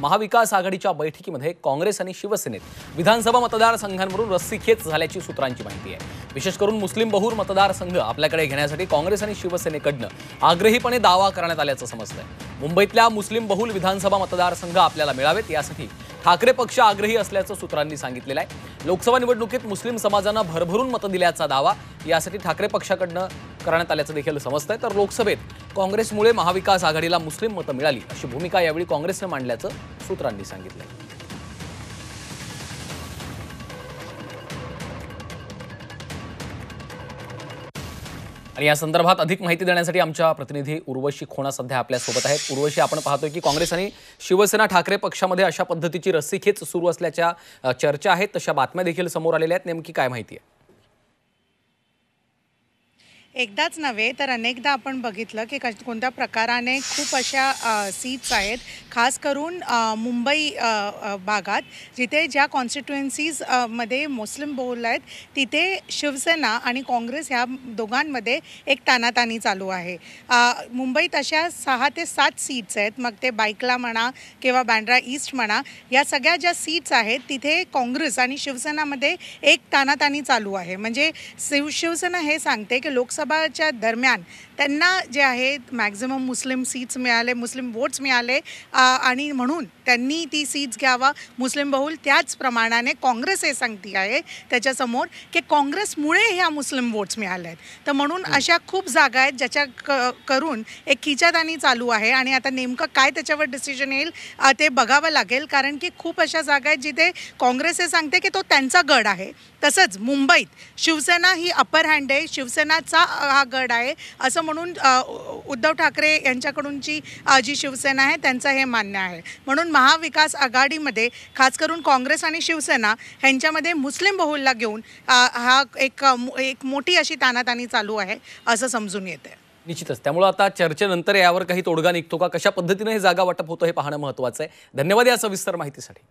महाविकास आघाडीच्या बैठकीमध्ये काँग्रेस आणि शिवसेनेत विधानसभा मतदारसंघांवरून रस्सीखेच झाल्याची सूत्रांची माहिती आहे। विशेष करून मुस्लिम बहुल मतदारसंघ आपल्याकडे घेण्यासाठी काँग्रेस आणि शिवसेनेकडनं आग्रहीपणे दावा करण्यात आल्याचं समजतंय। मुंबईतल्या मुस्लिम बहुल विधानसभा मतदारसंघ आपल्याला मिळावेत यासाठी ठाकरे पक्ष आग्रही असल्याचं सूत्रांनी सांगितलेलं आहे। लोकसभा निवडणुकीत मुस्लिम समाजानं भरभरून मतं दिल्याचा दावा यासाठी ठाकरे पक्षाकडनं करण्यात आल्याचं देखील समजतंय। तर लोकसभेत काँग्रेसमुळे महाविकास आघाडीला मुस्लिम मतं मिळाली अशी भूमिका यावेळी काँग्रेसने मांडल्याचं सूत्रांनी सांगितलं। आणि या संदर्भात अधिक माहिती देण्यासाठी आमच्या प्रतिनिधी उर्वशी खोणा सध्या आपल्या सोबत आहेत। उर्वशी, आपण पाहतोय की काँग्रेस आणि शिवसेना ठाकरे पक्षामध्ये अशा पद्धतीची रस्सीखेच सुरू असल्याच्या चर्चा आहेत, तशा बातम्या देखील समोर आलेल्या आहेत। नेमकी काय माहिती आहे? एकदाच नव्हे तर अनेकदा आपण बघितलं की कोणत्या प्रकाराने खूप अशा सीट्स आहेत, खास करून मुंबई भागात जिथे ज्या कॉन्स्टिट्युएन्सीज मध्ये मुस्लिम बहुल आहेत तिथे शिवसेना आणि काँग्रेस ह्या दोघांमध्ये एक तानातानी चालू आहे। मुंबईत अशा 6 ते 7 सीट्स आहेत, मग ते बायकला म्हणा किंवा बँड्रा ईस्ट म्हणा, या सगळ्या ज्या सीट्स आहेत तिथे काँग्रेस आणि शिवसेनामध्ये एक तानातानी चालू आहे। म्हणजे शिवसेना हे सांगते की लोकसभाच्या दरम्यान त्यांना जे आहे मॅक्झिमम मुस्लिम सीट्स मिळाले, मुस्लिम वोट्स मिळाले आणि म्हणून त्यांनी ती सीट्स घ्यावा मुस्लिम बहुल। त्याच प्रमाणाने काँग्रेस हे सांगते आहे त्याच्यासमोर की काँग्रेसमुळे ह्या मुस्लिम वोट्स मिळाले आहेत। तर म्हणून अशा खूप जागा आहेत ज्याच्या करून एक खिचाताणी चालू आहे आणि आता नेमकं काय त्याच्यावर डिसिजन येईल ते बघावं लागेल, कारण की खूप अशा जागा आहेत जिथे काँग्रेस हे सांगते की तो त्यांचा गड आहे। तसंच मुंबईत शिवसेना ही अपर हँड आहे, शिवसेनाचा हा गड आहे असं म्हणून उद्धव ठाकरे यांच्याकडूनची जी शिवसेना आहे त्यांचं हे मान्य आहे। म्हणून महाविकास आघाडीमध्ये खास करून काँग्रेस आणि शिवसेना यांच्यामध्ये मुस्लिम बहुलला घेऊन हा एक मोठी अशी तानातानी चालू आहे असं समजून येते। निश्चितच, त्यामुळे आता चर्चेनंतर यावर काही तोडगा निघतो का, कशा पद्धतीने हे जागा वाटप होतं हे पाहणं महत्त्वाचं आहे। धन्यवाद या सविस्तर माहितीसाठी।